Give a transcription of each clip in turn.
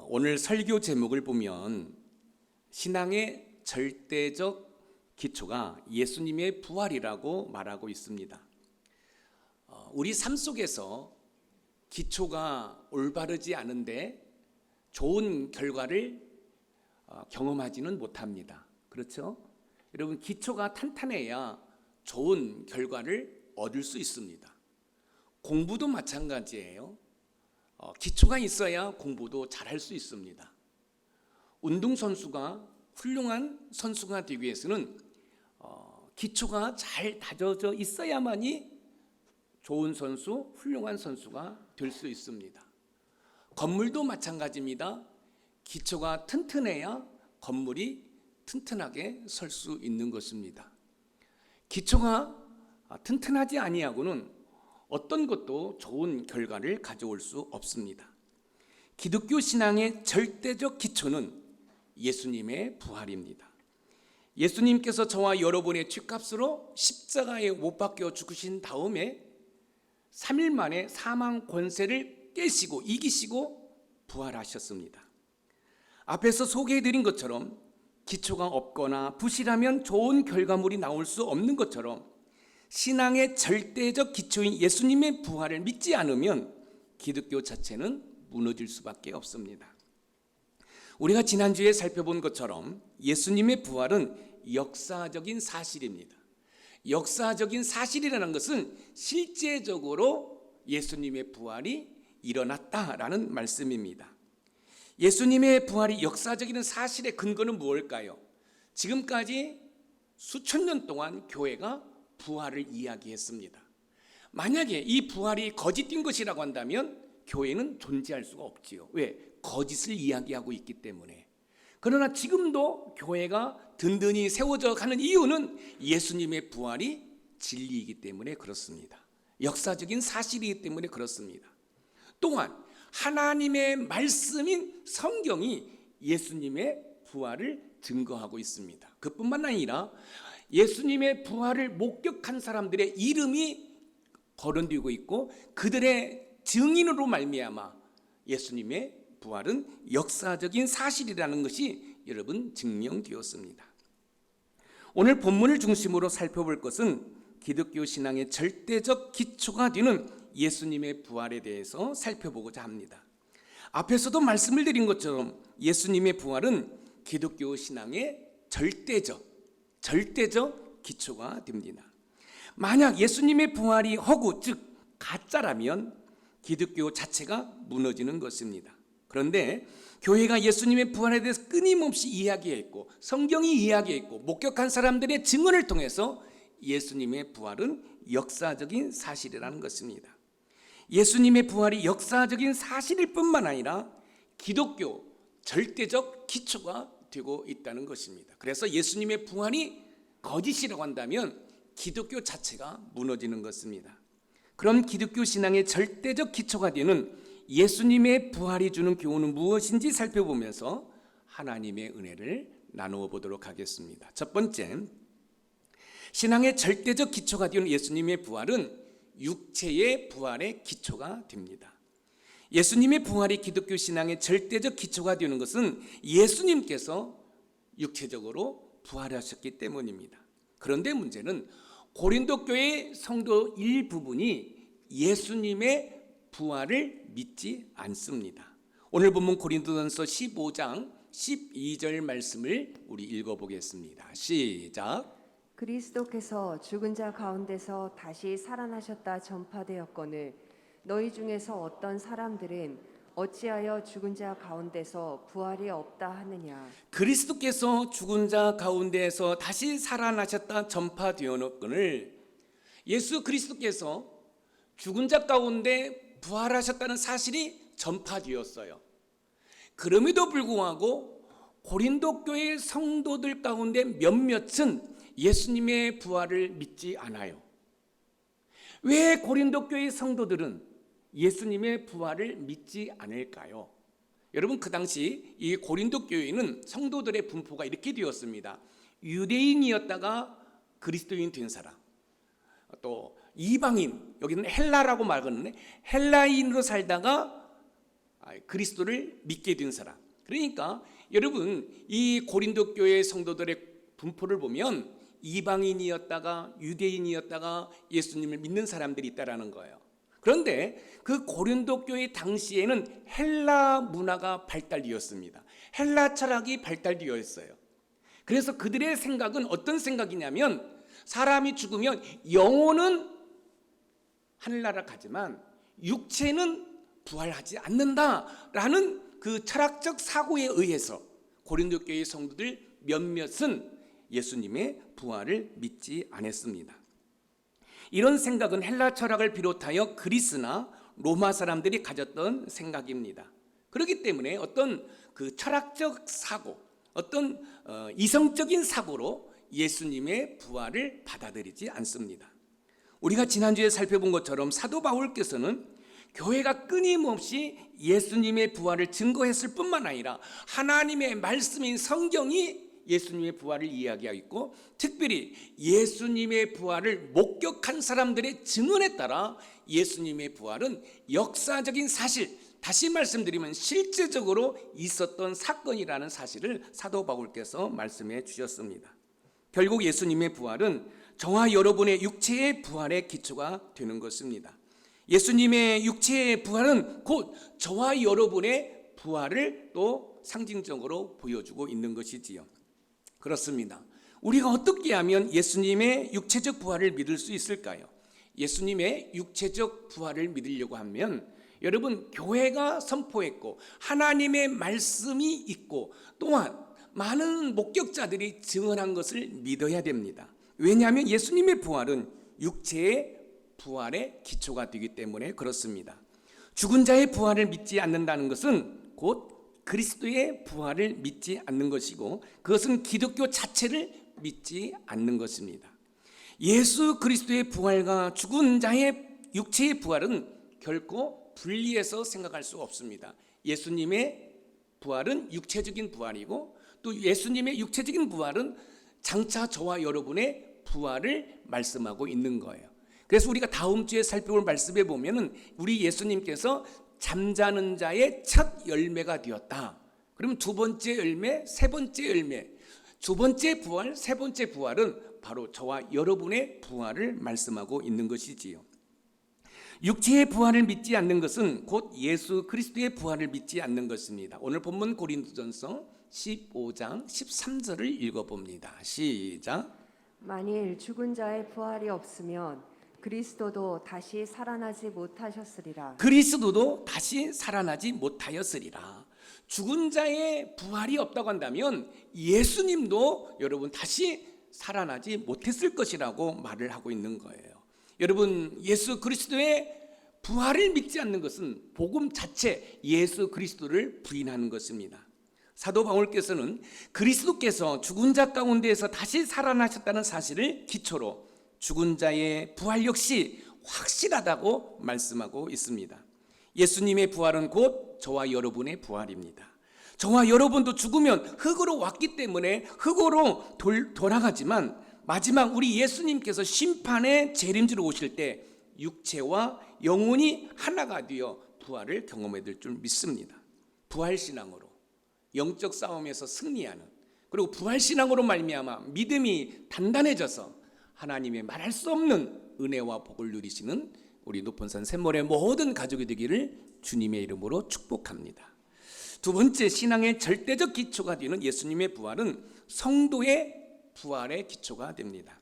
오늘 설교 제목을 보면 신앙의 절대적 기초가 예수님의 부활이라고 말하고 있습니다. 우리 삶 속에서 기초가 올바르지 않은데 좋은 결과를 경험하지는 못합니다. 그렇죠? 여러분, 기초가 탄탄해야 좋은 결과를 얻을 수 있습니다. 공부도 마찬가지예요. 기초가 있어야 공부도 잘할 수 있습니다. 운동선수가 훌륭한 선수가 되기 위해서는 기초가 잘 다져져 있어야만이 좋은 선수, 훌륭한 선수가 될 수 있습니다. 건물도 마찬가지입니다. 기초가 튼튼해야 건물이 튼튼하게 설 수 있는 것입니다. 기초가 튼튼하지 아니하고는 어떤 것도 좋은 결과를 가져올 수 없습니다. 기독교 신앙의 절대적 기초는 예수님의 부활입니다. 예수님께서 저와 여러분의 죗값으로 십자가에 못 박혀 죽으신 다음에 3일 만에 사망 권세를 깨시고 이기시고 부활하셨습니다. 앞에서 소개해드린 것처럼 기초가 없거나 부실하면 좋은 결과물이 나올 수 없는 것처럼 신앙의 절대적 기초인 예수님의 부활을 믿지 않으면 기독교 자체는 무너질 수밖에 없습니다. 우리가 지난주에 살펴본 것처럼 예수님의 부활은 역사적인 사실입니다. 역사적인 사실이라는 것은 실제적으로 예수님의 부활이 일어났다라는 말씀입니다. 예수님의 부활이 역사적인 사실의 근거는 무엇일까요? 지금까지 수천 년 동안 교회가 부활을 이야기했습니다. 만약에 이 부활이 거짓된 것이라고 한다면 교회는 존재할 수가 없지요. 왜? 거짓을 이야기하고 있기 때문에. 그러나 지금도 교회가 든든히 세워져 가는 이유는 예수님의 부활이 진리이기 때문에 그렇습니다. 역사적인 사실이기 때문에 그렇습니다. 또한 하나님의 말씀인 성경이 예수님의 부활을 증거하고 있습니다. 그뿐만 아니라 예수님의 부활을 목격한 사람들의 이름이 거론되고 있고 그들의 증인으로 말미암아 예수님의 부활은 역사적인 사실이라는 것이 여러분 증명되었습니다. 오늘 본문을 중심으로 살펴볼 것은 기독교 신앙의 절대적 기초가 되는 예수님의 부활에 대해서 살펴보고자 합니다. 앞에서도 말씀을 드린 것처럼 예수님의 부활은 기독교 신앙의 절대적 기초가 됩니다. 만약 예수님의 부활이 허구, 즉 가짜라면 기독교 자체가 무너지는 것입니다. 그런데 교회가 예수님의 부활에 대해서 끊임없이 이야기했고 성경이 이야기했고 목격한 사람들의 증언을 통해서 예수님의 부활은 역사적인 사실이라는 것입니다. 예수님의 부활이 역사적인 사실일 뿐만 아니라 기독교 절대적 기초가 되고 있다는 것입니다. 그래서 예수님의 부활이 거짓이라고 한다면 기독교 자체가 무너지는 것입니다. 그럼 기독교 신앙의 절대적 기초가 되는 예수님의 부활이 주는 교훈은 무엇인지 살펴보면서 하나님의 은혜를 나누어 보도록 하겠습니다. 첫 번째, 신앙의 절대적 기초가 되는 예수님의 부활은 육체의 부활의 기초가 됩니다. 예수님의 부활이 기독교 신앙의 절대적 기초가 되는 것은 예수님께서 육체적으로 부활하셨기 때문입니다. 그런데 문제는 고린도 교회 성도 일부분이 예수님의 부활을 믿지 않습니다. 오늘 본문 고린도전서 15장 12절 말씀을 우리 읽어보겠습니다. 시작. 그리스도께서 죽은 자 가운데서 다시 살아나셨다 전파되었거늘 너희 중에서 어떤 사람들은 어찌하여 죽은 자 가운데서 부활이 없다 하느냐. 그리스도께서 죽은 자 가운데에서 다시 살아나셨다 전파되었거늘 예수 그리스도께서 죽은 자 가운데 부활하셨다는 사실이 전파되었어요. 그럼에도 불구하고 고린도 교회 성도들 가운데 몇몇은 예수님의 부활을 믿지 않아요. 왜 고린도 교회 성도들은 예수님의 부활을 믿지 않을까요? 여러분, 그 당시 이 고린도 교회는 성도들의 분포가 이렇게 되었습니다. 유대인이었다가 그리스도인 된 사람, 또 이방인, 여기는 헬라라고 말하는데 헬라인으로 살다가 그리스도를 믿게 된 사람. 그러니까 여러분, 이 고린도 교회 성도들의 분포를 보면 이방인이었다가 유대인이었다가 예수님을 믿는 사람들이 있다라는 거예요. 그런데 그 고린도 교회 당시에는 헬라 문화가 발달되었습니다. 헬라 철학이 발달되어 있어요. 그래서 그들의 생각은 어떤 생각이냐면, 사람이 죽으면 영혼은 하늘나라 가지만 육체는 부활하지 않는다라는 그 철학적 사고에 의해서 고린도 교회 성도들 몇몇은 예수님의 부활을 믿지 않았습니다. 이런 생각은 헬라 철학을 비롯하여 그리스나 로마 사람들이 가졌던 생각입니다. 그렇기 때문에 어떤 그 철학적 사고, 어떤 이성적인 사고로 예수님의 부활을 받아들이지 않습니다. 우리가 지난주에 살펴본 것처럼 사도 바울께서는 교회가 끊임없이 예수님의 부활을 증거했을 뿐만 아니라 하나님의 말씀인 성경이 예수님의 부활을 이야기하고 있고, 특별히 예수님의 부활을 목격한 사람들의 증언에 따라 예수님의 부활은 역사적인 사실, 다시 말씀드리면 실제적으로 있었던 사건이라는 사실을 사도 바울께서 말씀해 주셨습니다. 결국 예수님의 부활은 저와 여러분의 육체의 부활의 기초가 되는 것입니다. 예수님의 육체의 부활은 곧 저와 여러분의 부활을 또 상징적으로 보여주고 있는 것이지요. 그렇습니다. 우리가 어떻게 하면 예수님의 육체적 부활을 믿을 수 있을까요? 예수님의 육체적 부활을 믿으려고 하면 여러분, 교회가 선포했고 하나님의 말씀이 있고 또한 많은 목격자들이 증언한 것을 믿어야 됩니다. 왜냐하면 예수님의 부활은 육체의 부활의 기초가 되기 때문에 그렇습니다. 죽은 자의 부활을 믿지 않는다는 것은 곧 그리스도의 부활을 믿지 않는 것이고, 그것은 기독교 자체를 믿지 않는 것입니다. 예수 그리스도의 부활과 죽은 자의 육체의 부활은 결코 분리해서 생각할 수 없습니다. 예수님의 부활은 육체적인 부활이고, 또 예수님의 육체적인 부활은 장차 저와 여러분의 부활을 말씀하고 있는 거예요. 그래서 우리가 다음 주에 살펴볼 말씀에 보면은 우리 예수님께서 잠자는 자의 첫 열매가 되었다. 그러면 두 번째 열매, 세 번째 열매, 두 번째 부활, 세 번째 부활은 바로 저와 여러분의 부활을 말씀하고 있는 것이지요. 육체의 부활을 믿지 않는 것은 곧 예수 그리스도의 부활을 믿지 않는 것입니다. 오늘 본문 고린도전서 15장 13절을 읽어봅니다. 시작. 만일 죽은 자의 부활이 없으면 그리스도도 다시 살아나지 못하셨으리라. 그리스도도 다시 살아나지 못하였으리라. 죽은 자의 부활이 없다고 한다면 예수님도 여러분 다시 살아나지 못했을 것이라고 말을 하고 있는 거예요. 여러분, 예수 그리스도의 부활을 믿지 않는 것은 복음 자체, 예수 그리스도를 부인하는 것입니다. 사도 바울께서는 그리스도께서 죽은 자 가운데에서 다시 살아나셨다는 사실을 기초로 죽은 자의 부활 역시 확실하다고 말씀하고 있습니다. 예수님의 부활은 곧 저와 여러분의 부활입니다. 저와 여러분도 죽으면 흙으로 왔기 때문에 흙으로 돌아가지만 마지막 우리 예수님께서 심판의 재림지로 오실 때 육체와 영혼이 하나가 되어 부활을 경험해 될 줄 믿습니다. 부활신앙으로 영적 싸움에서 승리하는, 그리고 부활신앙으로 말미암아 믿음이 단단해져서 하나님의 말할 수 없는 은혜와 복을 누리시는 우리 높은산 샘몰의 모든 가족이 되기를 주님의 이름으로 축복합니다. 두 번째, 신앙의 절대적 기초가 되는 예수님의 부활은 성도의 부활의 기초가 됩니다.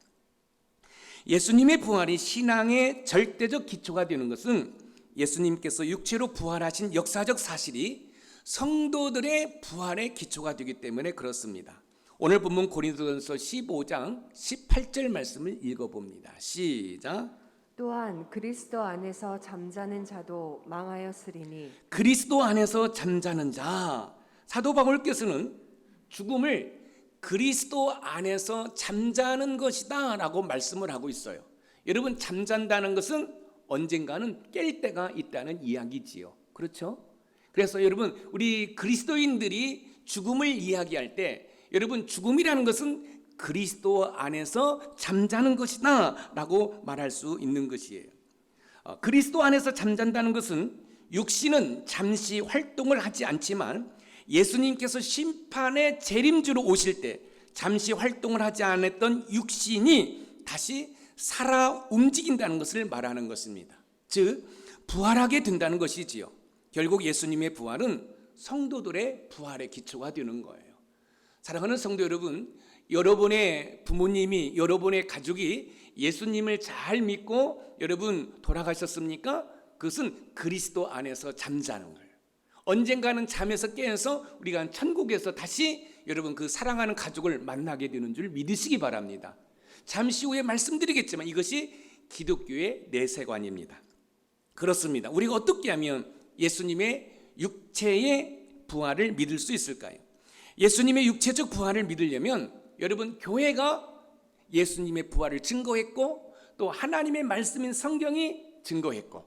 예수님의 부활이 신앙의 절대적 기초가 되는 것은 예수님께서 육체로 부활하신 역사적 사실이 성도들의 부활의 기초가 되기 때문에 그렇습니다. 오늘 본문 고린도전서 15장 18절 말씀을 읽어봅니다. 시작. 또한 그리스도 안에서 잠자는 자도 망하였으리니. 그리스도 안에서 잠자는 자, 사도 바울께서는 죽음을 그리스도 안에서 잠자는 것이다 라고 말씀을 하고 있어요. 여러분, 잠잔다는 것은 언젠가는 깰 때가 있다는 이야기지요. 그렇죠? 그래서 여러분, 우리 그리스도인들이 죽음을 이야기할 때 여러분, 죽음이라는 것은 그리스도 안에서 잠자는 것이다 라고 말할 수 있는 것이에요. 그리스도 안에서 잠잔다는 것은 육신은 잠시 활동을 하지 않지만 예수님께서 심판의 재림주로 오실 때 잠시 활동을 하지 않았던 육신이 다시 살아 움직인다는 것을 말하는 것입니다. 즉 부활하게 된다는 것이지요. 결국 예수님의 부활은 성도들의 부활의 기초가 되는 거예요. 사랑하는 성도 여러분, 여러분의 부모님이, 여러분의 가족이 예수님을 잘 믿고 여러분 돌아가셨습니까? 그것은 그리스도 안에서 잠자는 거예요. 언젠가는 잠에서 깨어서 우리가 천국에서 다시 여러분 그 사랑하는 가족을 만나게 되는 줄 믿으시기 바랍니다. 잠시 후에 말씀드리겠지만 이것이 기독교의 내세관입니다. 그렇습니다. 우리가 어떻게 하면 예수님의 육체의 부활을 믿을 수 있을까요? 예수님의 육체적 부활을 믿으려면 여러분 교회가 예수님의 부활을 증거했고 또 하나님의 말씀인 성경이 증거했고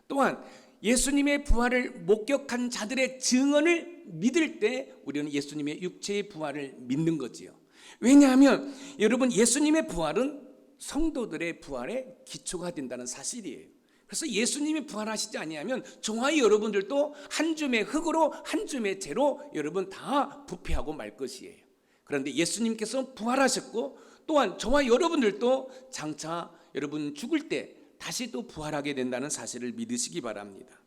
또한 예수님의 부활을 목격한 자들의 증언을 믿을 때 우리는 예수님의 육체의 부활을 믿는 거지요. 왜냐하면 여러분 예수님의 부활은 성도들의 부활의 기초가 된다는 사실이에요. 그래서 예수님이 부활하시지 아니하면 저와 여러분들도 한 줌의 흙으로 한 줌의 재로 여러분 다 부패하고 말 것이에요. 그런데 예수님께서 부활하셨고 또한 저와 여러분들도 장차 여러분 죽을 때 다시 또 부활하게 된다는 사실을 믿으시기 바랍니다.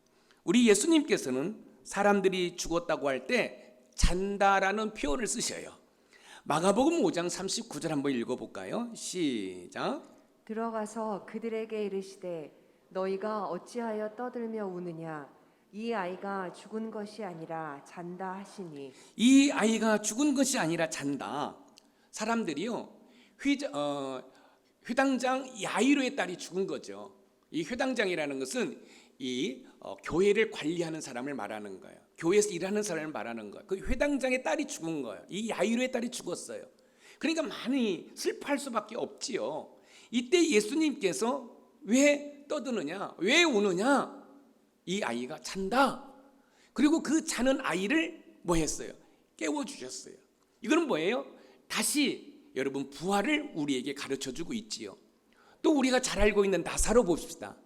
우리 예수님께서는 사람들이 죽었다고 할 때 잔다라는 표현을 쓰셔요. 마가복음 5장 39절 한번 읽어볼까요? 시작. 들어가서 그들에게 이르시되 너희가 어찌하여 떠들며 우느냐 이 아이가 죽은 것이 아니라 잔다 하시니. 이 아이가 죽은 것이 아니라 잔다. 사람들이요 회당장 야이로의 딸이 죽은 거죠. 이 회당장이라는 것은 이 교회를 관리하는 사람을 말하는 거예요. 교회에서 일하는 사람을 말하는 거예요. 그 회당장의 딸이 죽은 거예요. 이 야이로의 딸이 죽었어요. 그러니까 많이 슬퍼할 수밖에 없지요. 이때 예수님께서 왜 떠드느냐, 왜 우느냐? 이 아이가 잔다. 그리고 그 자는 아이를 뭐 했어요? 깨워주셨어요. 이거는 뭐예요? 다시 여러분 부활을 우리에게 가르쳐주고 있지요. 또 우리가 잘 알고 있는 나사로 봅시다.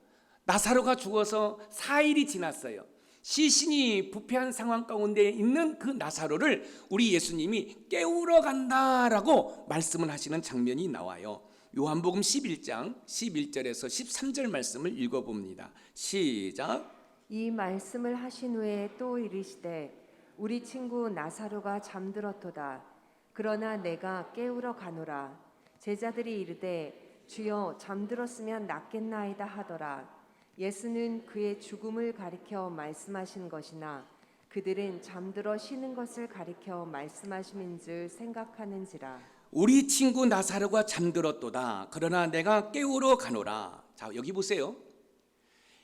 나사로가 죽어서 4일이 지났어요. 시신이 부패한 상황 가운데 있는 그 나사로를 우리 예수님이 깨우러 간다라고 말씀을 하시는 장면이 나와요. 요한복음 11장 11절에서 13절 말씀을 읽어봅니다. 시작. 이 말씀을 하신 후에 또 이르시되 우리 친구 나사로가 잠들었도다. 그러나 내가 깨우러 가노라. 제자들이 이르되 주여 잠들었으면 낫겠나이다 하더라. 예수는 그의 죽음을 가리켜 말씀하신 것이나 그들은 잠들어 쉬는 것을 가리켜 말씀하심인 줄 생각하는지라. 우리 친구 나사로가 잠들었도다. 그러나 내가 깨우러 가노라. 자, 여기 보세요.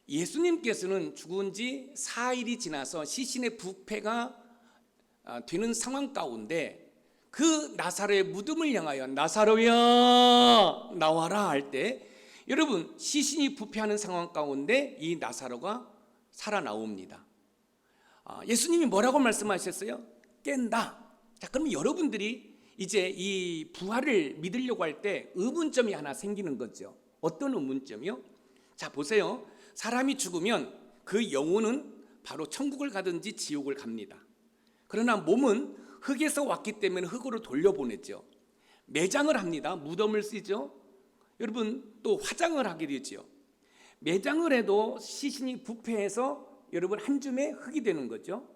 예수님께서는 죽은 지 4일이 지나서 시신의 부패가 되는 상황 가운데 그 나사로의 무덤을 향하여 나사로야 나와라 할 때 여러분 시신이 부패하는 상황 가운데 이 나사로가 살아나옵니다. 예수님이 뭐라고 말씀하셨어요? 깬다. 자, 그러면 여러분들이 이제 이 부활을 믿으려고 할 때 의문점이 하나 생기는 거죠. 어떤 의문점이요? 자, 보세요. 사람이 죽으면 그 영혼은 바로 천국을 가든지 지옥을 갑니다. 그러나 몸은 흙에서 왔기 때문에 흙으로 돌려보내죠. 매장을 합니다. 무덤을 쓰죠. 여러분 또 화장을 하게 되죠. 매장을 해도 시신이 부패해서 여러분 한 줌의 흙이 되는 거죠.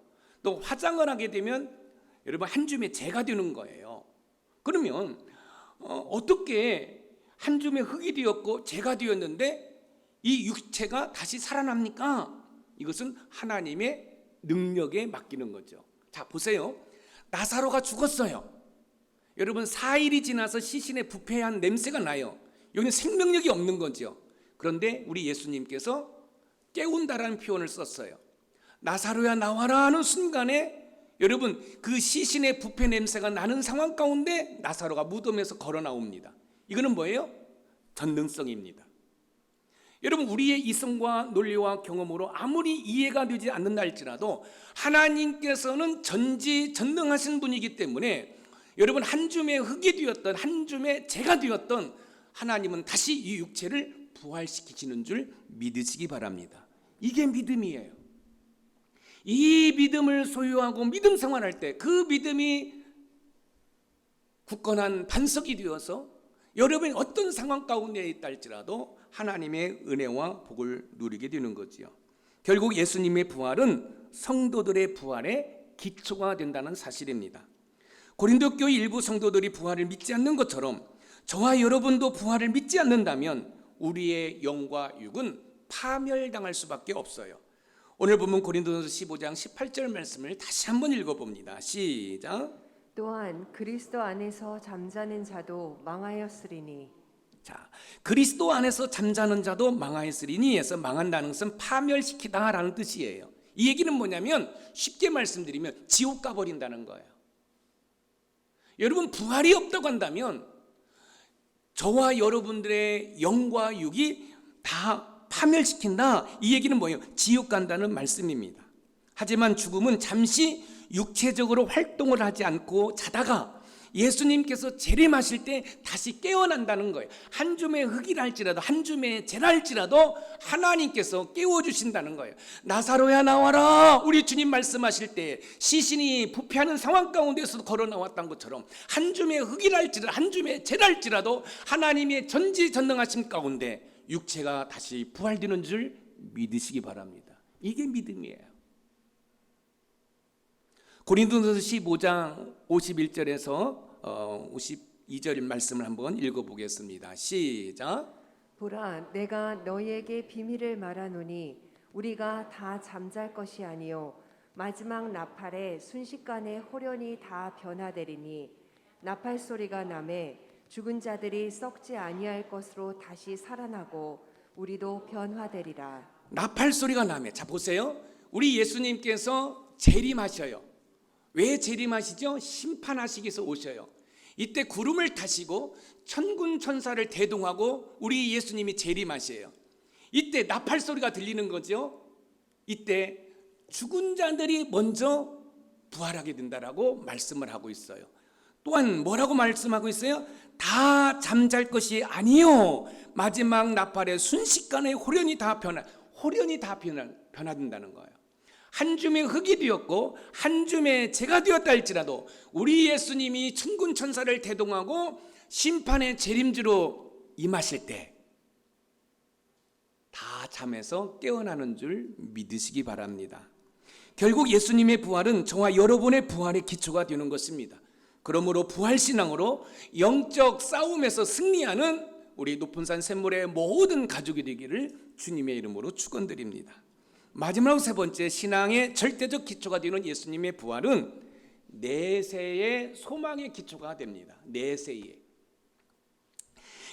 또 화장을 하게 되면 여러분 한 줌의 재가 되는 거예요. 그러면 어떻게 한 줌의 흙이 되었고 재가 되었는데 이 육체가 다시 살아납니까? 이것은 하나님의 능력에 맡기는 거죠. 자, 보세요. 나사로가 죽었어요. 여러분 4일이 지나서 시신의 부패한 냄새가 나요. 여기는 생명력이 없는 거죠. 그런데 우리 예수님께서 깨운다라는 표현을 썼어요. 나사로야 나와라 하는 순간에 여러분 그 시신의 부패 냄새가 나는 상황 가운데 나사로가 무덤에서 걸어 나옵니다. 이거는 뭐예요? 전능성입니다. 여러분 우리의 이성과 논리와 경험으로 아무리 이해가 되지 않는다 할지라도 하나님께서는 전지전능하신 분이기 때문에 여러분 한 줌의 흙이 되었던 한 줌의 재가 되었던 하나님은 다시 이 육체를 부활시키시는 줄 믿으시기 바랍니다. 이게 믿음이에요. 이 믿음을 소유하고 믿음 생활할 때 그 믿음이 굳건한 반석이 되어서 여러분이 어떤 상황 가운데 있다 할지라도 하나님의 은혜와 복을 누리게 되는 거지요. 결국 예수님의 부활은 성도들의 부활의 기초가 된다는 사실입니다. 고린도 교회 일부 성도들이 부활을 믿지 않는 것처럼 저와 여러분도 부활을 믿지 않는다면 우리의 영과 육은 파멸당할 수밖에 없어요. 오늘 본문 고린도전서 15장 18절 말씀을 다시 한번 읽어봅니다. 시작. 또한 그리스도 안에서 잠자는 자도 망하였으리니. 자, 그리스도 안에서 잠자는 자도 망하였으리니 해서 망한다는 것은 파멸시키다라는 뜻이에요. 이 얘기는 뭐냐면 쉽게 말씀드리면 지옥 가버린다는 거예요. 여러분 부활이 없다고 한다면 저와 여러분들의 영과 육이 다 파멸시킨다. 이 얘기는 뭐예요? 지옥 간다는 말씀입니다. 하지만 죽음은 잠시 육체적으로 활동을 하지 않고 자다가 예수님께서 재림하실 때 다시 깨어난다는 거예요. 한 줌의 흙이라 할지라도 한 줌의 재라 할지라도 하나님께서 깨워주신다는 거예요. 나사로야 나와라. 우리 주님 말씀하실 때 시신이 부패하는 상황 가운데서 걸어 나왔던 것처럼 한 줌의 흙이라 할지라도 한 줌의 재라 할지라도 하나님의 전지전능하심 가운데 육체가 다시 부활되는 줄 믿으시기 바랍니다. 이게 믿음이에요. 고린도전서 15장 51절에서 52절 말씀을 한번 읽어보겠습니다. 시작. 보라, 내가 너희에게 비밀을 말하노니 우리가 다 잠잘 것이 아니요 마지막 나팔에 순식간에 호련히 다 변화되리니 나팔 소리가 나매 죽은 자들이 썩지 아니할 것으로 다시 살아나고 우리도 변화되리라. 나팔 소리가 나매. 자 보세요. 우리 예수님께서 재림하셔요. 왜 재림하시죠? 심판하시기 위해서 오셔요. 이때 구름을 타시고 천군 천사를 대동하고 우리 예수님이 재림하셔요. 이때 나팔 소리가 들리는 거죠. 이때 죽은 자들이 먼저 부활하게 된다라고 말씀을 하고 있어요. 또한 뭐라고 말씀하고 있어요? 다 잠잘 것이 아니요 마지막 나팔에 순식간에 호련히 다 변화된다는 거예요. 한 줌의 흙이 되었고 한 줌의 재가 되었다 할지라도 우리 예수님이 천군 천사를 대동하고 심판의 재림주로 임하실 때 다 잠에서 깨어나는 줄 믿으시기 바랍니다. 결국 예수님의 부활은 저와 여러분의 부활의 기초가 되는 것입니다. 그러므로 부활신앙으로 영적 싸움에서 승리하는 우리 높은산 샘물의 모든 가족이 되기를 주님의 이름으로 축원드립니다. 마지막으로 세 번째, 신앙의 절대적 기초가 되는 예수님의 부활은 내세의 소망의 기초가 됩니다. 내세의.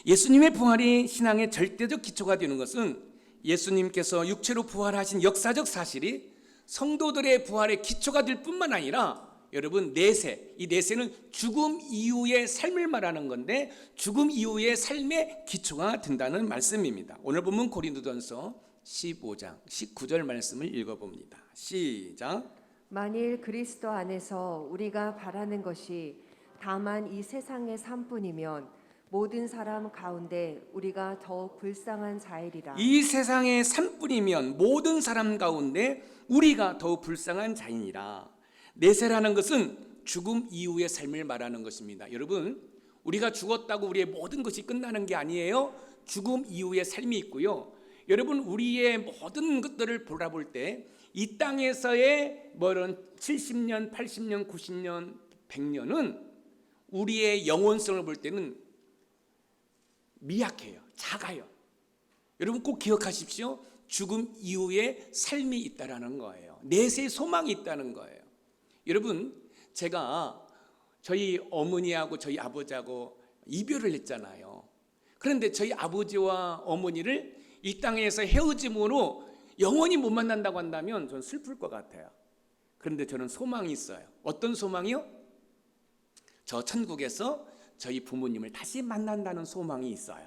예수님의 부활이 신앙의 절대적 기초가 되는 것은 예수님께서 육체로 부활하신 역사적 사실이 성도들의 부활의 기초가 될 뿐만 아니라 여러분 내세, 이 내세는 죽음 이후의 삶을 말하는 건데 죽음 이후의 삶의 기초가 된다는 말씀입니다. 오늘 본문 고린도전서 15장 19절 말씀을 읽어봅니다. 시작. 만일 그리스도 안에서 우리가 바라는 것이 다만 이 세상의 삶뿐이면 모든 사람 가운데 우리가 더욱 불쌍한 자이리라. 이 세상의 삶뿐이면 모든 사람 가운데 우리가 더욱 불쌍한 자이니라. 내세라는 것은 죽음 이후의 삶을 말하는 것입니다. 여러분, 우리가 죽었다고 우리의 모든 것이 끝나는 게 아니에요. 죽음 이후의 삶이 있고요. 여러분, 우리의 모든 것들을 돌아볼 때 이 땅에서의 뭐런 70년, 80년, 90년, 100년은 우리의 영원성을 볼 때는 미약해요. 작아요. 여러분 꼭 기억하십시오. 죽음 이후에 삶이 있다라는 거예요. 내세의 소망이 있다는 거예요. 여러분, 제가 저희 어머니하고 저희 아버지하고 이별을 했잖아요. 그런데 저희 아버지와 어머니를 이 땅에서 헤어짐으로 영원히 못 만난다고 한다면 저는 슬플 것 같아요. 그런데 저는 소망이 있어요. 어떤 소망이요? 저 천국에서 저희 부모님을 다시 만난다는 소망이 있어요.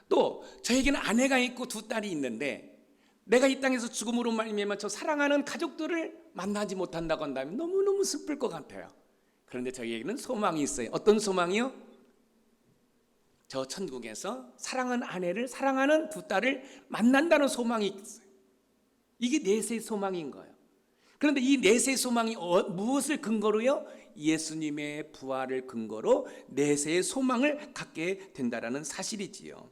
또 저에게는 아내가 있고 두 딸이 있는데 내가 이 땅에서 죽음으로 말미암아 저 사랑하는 가족들을 만나지 못한다고 한다면 너무너무 슬플 것 같아요. 그런데 저에게는 소망이 있어요. 어떤 소망이요? 저 천국에서 사랑하는 아내를, 사랑하는 두 딸을 만난다는 소망이 있어요. 이게 내세의 소망인 거예요. 그런데 이 내세의 소망이 무엇을 근거로요? 예수님의 부활을 근거로 내세의 소망을 갖게 된다라는 사실이지요.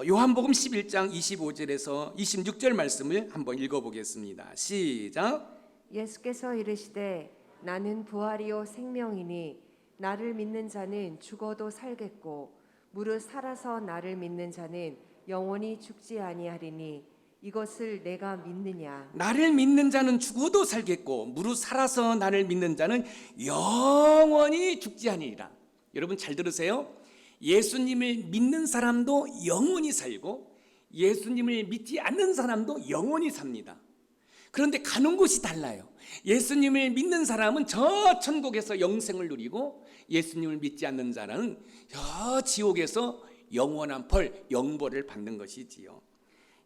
요한복음 11장 25절에서 26절 말씀을 한번 읽어보겠습니다. 시작. 예수께서 이르시되 나는 부활이요 생명이니 나를 믿는 자는 죽어도 살겠고 무릇 살아서 나를 믿는 자는 영원히 죽지 아니하리니 이것을 내가 믿느냐. 나를 믿는 자는 죽어도 살겠고 무릇 살아서 나를 믿는 자는 영원히 죽지 아니리라. 여러분 잘 들으세요. 예수님을 믿는 사람도 영원히 살고 예수님을 믿지 않는 사람도 영원히 삽니다. 그런데 가는 곳이 달라요. 예수님을 믿는 사람은 저 천국에서 영생을 누리고 예수님을 믿지 않는 자는 저 지옥에서 영원한 벌, 영벌을 받는 것이지요.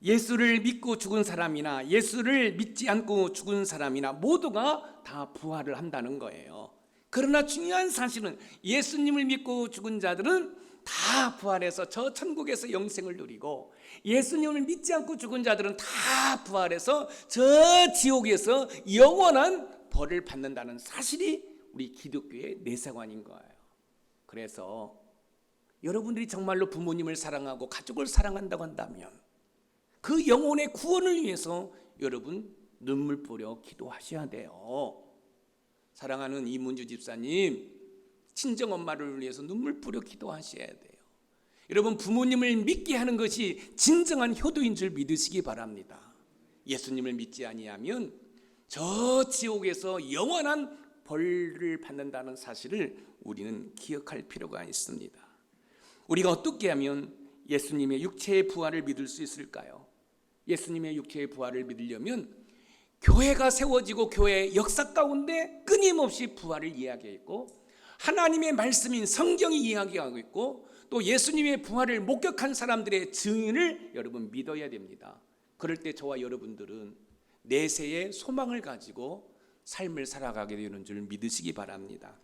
예수를 믿고 죽은 사람이나 예수를 믿지 않고 죽은 사람이나 모두가 다 부활을 한다는 거예요. 그러나 중요한 사실은 예수님을 믿고 죽은 자들은 다 부활해서 저 천국에서 영생을 누리고 예수님을 믿지 않고 죽은 자들은 다 부활해서 저 지옥에서 영원한 벌을 받는다는 사실이 우리 기독교의 내세관인 거예요. 그래서 여러분들이 정말로 부모님을 사랑하고 가족을 사랑한다고 한다면 그 영혼의 구원을 위해서 여러분 눈물 뿌려 기도하셔야 돼요. 사랑하는 이문주 집사님, 친정엄마를 위해서 눈물 뿌려 기도하셔야 돼요. 여러분 부모님을 믿게 하는 것이 진정한 효도인 줄 믿으시기 바랍니다. 예수님을 믿지 아니하면 저 지옥에서 영원한 벌을 받는다는 사실을 우리는 기억할 필요가 있습니다. 우리가 어떻게 하면 예수님의 육체의 부활을 믿을 수 있을까요? 예수님의 육체의 부활을 믿으려면 교회가 세워지고 교회의 역사 가운데 끊임없이 부활을 이야기했고 하나님의 말씀인 성경이 이야기하고 있고 또 예수님의 부활을 목격한 사람들의 증인을 여러분 믿어야 됩니다. 그럴 때 저와 여러분들은 내세의 소망을 가지고 삶을 살아가게 되는 줄 믿으시기 바랍니다.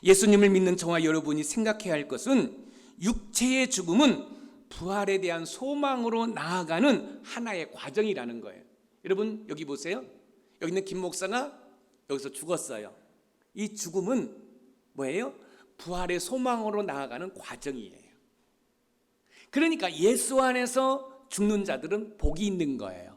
예수님을 믿는 저와 여러분이 생각해야 할 것은 육체의 죽음은 부활에 대한 소망으로 나아가는 하나의 과정이라는 거예요. 여러분 여기 보세요. 여기 있는 김 목사가 여기서 죽었어요. 이 죽음은 뭐예요? 부활의 소망으로 나아가는 과정이에요. 그러니까 예수 안에서 죽는 자들은 복이 있는 거예요.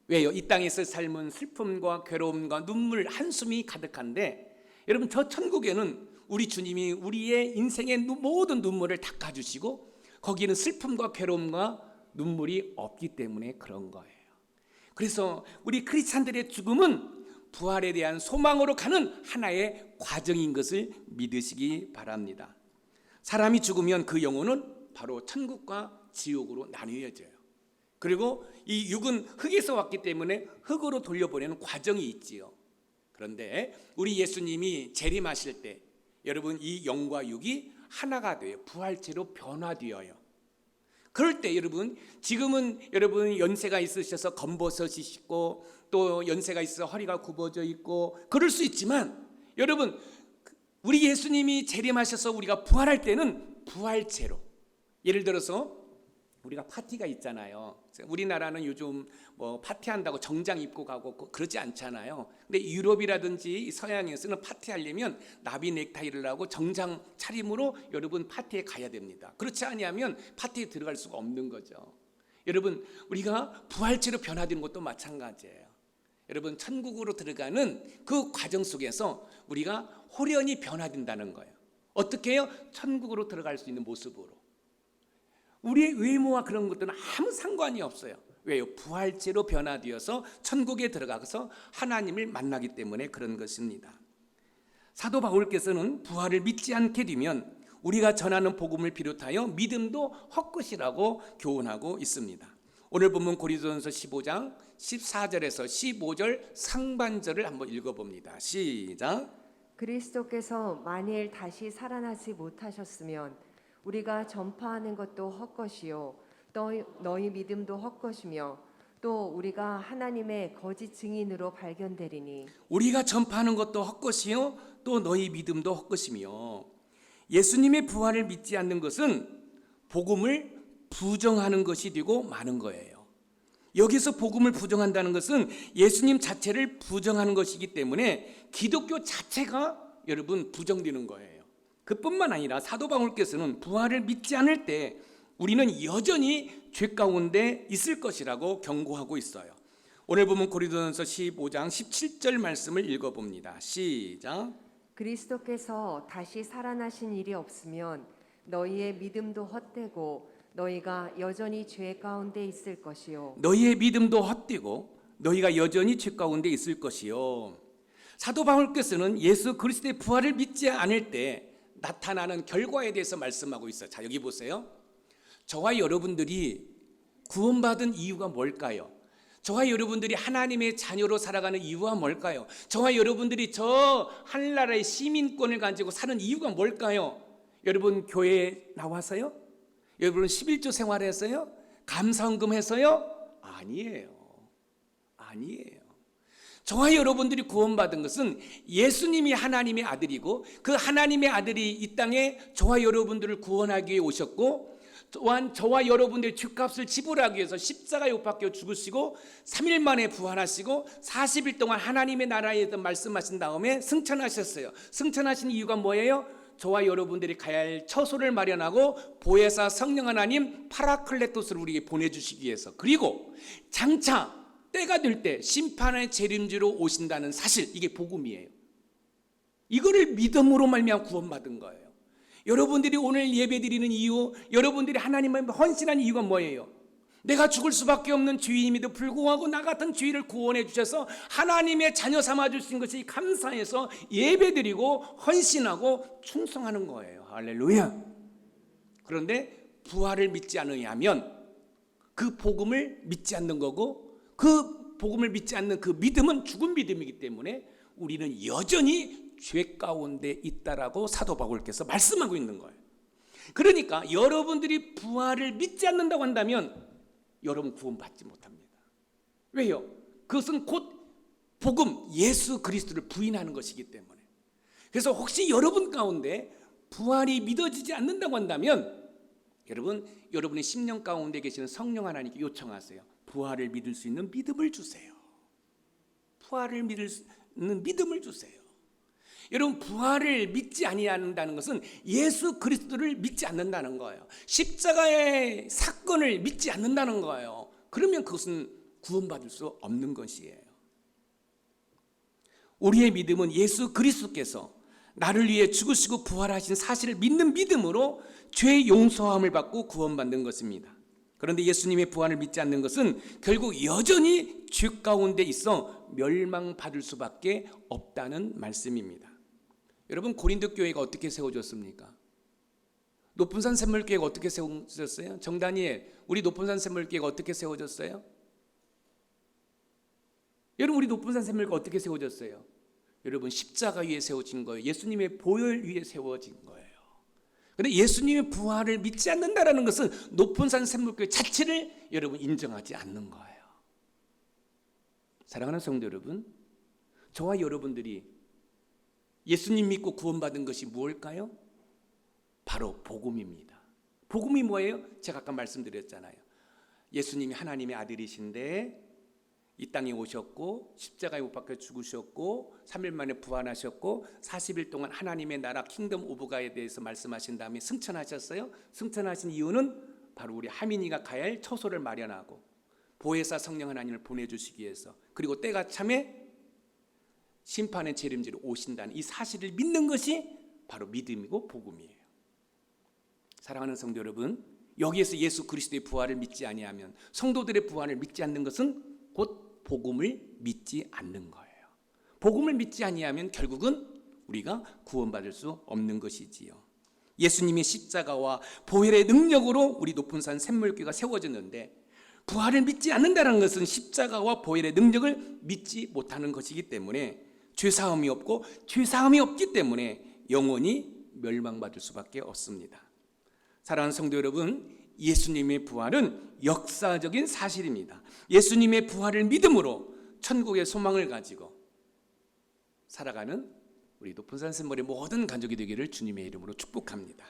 왜요? 이 땅에서 삶은 슬픔과 괴로움과 눈물, 한숨이 가득한데 여러분 저 천국에는 우리 주님이 우리의 인생의 모든 눈물을 닦아주시고 거기는 슬픔과 괴로움과 눈물이 없기 때문에 그런 거예요. 그래서 우리 크리스찬들의 죽음은 부활에 대한 소망으로 가는 하나의 과정인 것을 믿으시기 바랍니다. 사람이 죽으면 그 영혼은 바로 천국과 지옥으로 나뉘어져요. 그리고 이 육은 흙에서 왔기 때문에 흙으로 돌려보내는 과정이 있지요. 그런데 우리 예수님이 재림하실 때 여러분 이 영과 육이 하나가 돼요. 부활체로 변화되어요. 그럴 때 여러분 지금은 여러분 연세가 있으셔서 검버섯이 있고 또 연세가 있어 허리가 굽어져 있고 그럴 수 있지만 여러분 우리 예수님이 재림하셔서 우리가 부활할 때는 부활체로 예를 들어서 우리가 파티가 있잖아요. 우리나라는 요즘 뭐 파티한다고 정장 입고 가고 그러지 않잖아요. 근데 유럽이라든지 서양에서는 파티하려면 나비 넥타이를 하고 정장 차림으로 여러분 파티에 가야 됩니다. 그렇지 않으면 파티에 들어갈 수가 없는 거죠. 여러분 우리가 부활체로 변화되는 것도 마찬가지예요. 여러분 천국으로 들어가는 그 과정 속에서 우리가 호련히 변화된다는 거예요. 어떻게 해요? 천국으로 들어갈 수 있는 모습으로. 우리의 외모와 그런 것들은 아무 상관이 없어요. 왜요? 부활체로 변화되어서 천국에 들어가서 하나님을 만나기 때문에 그런 것입니다. 사도 바울께서는 부활을 믿지 않게 되면 우리가 전하는 복음을 비롯하여 믿음도 헛것이라고 교훈하고 있습니다. 오늘 본문 고린도전서 15장 14절에서 15절 상반절을 한번 읽어봅니다. 시작. 그리스도께서 만일 다시 살아나지 못하셨으면 우리가 전파하는 것도 헛것이요 너희 믿음도 헛것이며 또 우리가 하나님의 거짓 증인으로 발견되리니 우리가 전파하는 것도 헛것이요 또 너희 믿음도 헛것이며 예수님의 부활을 믿지 않는 것은 복음을 부정하는 것이 되고 마는 거예요. 여기서 복음을 부정한다는 것은 예수님 자체를 부정하는 것이기 때문에 기독교 자체가 여러분 부정되는 거예요. 그뿐만 아니라 사도 바울께서는 부활을 믿지 않을 때 우리는 여전히 죄 가운데 있을 것이라고 경고하고 있어요. 오늘 보면 고린도전서 15장 17절 말씀을 읽어봅니다. 시작. 그리스도께서 다시 살아나신 일이 없으면 너희의 믿음도 헛되고 너희가 여전히 죄 가운데 있을 것이요. 너희의 믿음도 헛되고 너희가 여전히 죄 가운데 있을 것이요. 사도 바울께서는 예수 그리스도의 부활을 믿지 않을 때 나타나는 결과에 대해서 말씀하고 있어요. 자, 여기 보세요. 저와 여러분들이 구원받은 이유가 뭘까요? 저와 여러분들이 하나님의 자녀로 살아가는 이유가 뭘까요? 저와 여러분들이 저 하늘나라의 시민권을 가지고 사는 이유가 뭘까요? 여러분 교회에 나와서요? 여러분 11조 생활해서요? 감사헌금해서요? 아니에요. 저와 여러분들이 구원받은 것은 예수님이 하나님의 아들이고 그 하나님의 아들이 이 땅에 저와 여러분들을 구원하기 위해 오셨고 또한 저와 여러분들의 죄값을 지불하기 위해서 십자가에 못 박혀 죽으시고 3일 만에 부활하시고 40일 동안 하나님의 나라에서 말씀하신 다음에 승천하셨어요. 승천하신 이유가 뭐예요? 저와 여러분들이 가야 할 처소를 마련하고 보혜사 성령 하나님 파라클레토스를 우리에게 보내주시기 위해서, 그리고 장차 때가 될 때 심판의 재림지로 오신다는 사실, 이게 복음이에요. 이거를 믿음으로 말미암아 구원받은 거예요. 여러분들이 오늘 예배드리는 이유, 여러분들이 하나님을 헌신한 이유가 뭐예요? 내가 죽을 수밖에 없는 죄인임에도 불구하고 나 같은 죄인을 구원해 주셔서 하나님의 자녀 삼아 주신 것이 감사해서 예배드리고 헌신하고 충성하는 거예요. 할렐루야. 그런데 부활을 믿지 않으면 그 복음을 믿지 않는 거고, 그 복음을 믿지 않는 그 믿음은 죽은 믿음이기 때문에 우리는 여전히 죄 가운데 있다라고 사도 바울께서 말씀하고 있는 거예요. 그러니까 여러분들이 부활을 믿지 않는다고 한다면 여러분 구원받지 못합니다. 왜요? 그것은 곧 복음 예수 그리스도를 부인하는 것이기 때문에. 그래서 혹시 여러분 가운데 부활이 믿어지지 않는다고 한다면 여러분의 심령 가운데 계시는 성령 하나님께 요청하세요. 부활을 믿을 수 있는 믿음을 주세요. 부활을 믿을 수 있는 믿음을 주세요. 여러분, 부활을 믿지 아니한다는 것은 예수 그리스도를 믿지 않는다는 거예요. 십자가의 사건을 믿지 않는다는 거예요. 그러면 그것은 구원받을 수 없는 것이에요. 우리의 믿음은 예수 그리스도께서 나를 위해 죽으시고 부활하신 사실을 믿는 믿음으로 죄 용서함을 받고 구원받는 것입니다. 그런데 예수님의 부활을 믿지 않는 것은 결국 여전히 죄 가운데 있어 멸망받을 수밖에 없다는 말씀입니다. 여러분, 고린도 교회가 어떻게 세워졌습니까? 높은산 샘물교회가 어떻게 세워졌어요? 정다니엘, 우리 높은산 샘물교회가 어떻게 세워졌어요? 여러분, 우리 높은산 샘물교회가 어떻게 세워졌어요? 여러분, 십자가 위에 세워진 거예요. 예수님의 보혈 위에 세워진 거예요. 그런데 예수님의 부활을 믿지 않는다는 것은 높은산 샘물교회 자체를 여러분 인정하지 않는 거예요. 사랑하는 성도 여러분, 저와 여러분들이 예수님 믿고 구원받은 것이 무엇일까요? 바로 복음입니다. 복음이 뭐예요? 제가 아까 말씀드렸잖아요. 예수님이 하나님의 아들이신데 이 땅에 오셨고 십자가에 못 박혀 죽으셨고 3일 만에 부활하셨고 40일 동안 하나님의 나라 킹덤 오브 가에 대해서 말씀하신 다음에 승천하셨어요. 승천하신 이유는 바로 우리 하민이가 가야 할 처소를 마련하고 보혜사 성령 하나님을 보내주시기 위해서, 그리고 때가 참에 심판의 재림지로 오신다는 이 사실을 믿는 것이 바로 믿음이고 복음이에요. 사랑하는 성도 여러분, 여기에서 예수 그리스도의 부활을 믿지 아니하면, 성도들의 부활을 믿지 않는 것은 곧 복음을 믿지 않는 거예요. 복음을 믿지 아니하면 결국은 우리가 구원받을 수 없는 것이지요. 예수님의 십자가와 보혈의 능력으로 우리 높은 산 샘물교회가 세워졌는데, 부활을 믿지 않는다는 것은 십자가와 보혈의 능력을 믿지 못하는 것이기 때문에 죄사함이 없고, 죄사함이 없기 때문에 영원히 멸망받을 수밖에 없습니다. 사랑하는 성도 여러분, 예수님의 부활은 역사적인 사실입니다. 예수님의 부활을 믿음으로 천국의 소망을 가지고 살아가는 우리 높은산 샘물의 모든 가족이 되기를 주님의 이름으로 축복합니다.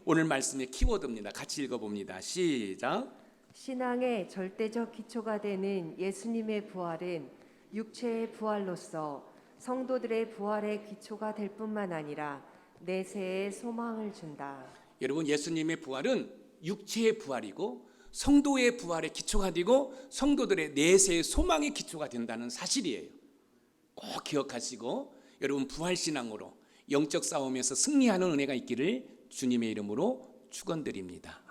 오늘 말씀의 키워드입니다. 같이 읽어봅니다. 시작. 신앙의 절대적 기초가 되는 예수님의 부활은 육체의 부활로서 성도들의 부활의 기초가 될 뿐만 아니라 내세의 소망을 준다. 여러분, 예수님의 부활은 육체의 부활이고 성도의 부활의 기초가 되고 성도들의 내세의 소망의 기초가 된다는 사실이에요. 꼭 기억하시고 여러분, 부활신앙으로 영적 싸움에서 승리하는 은혜가 있기를 주님의 이름으로 축원드립니다.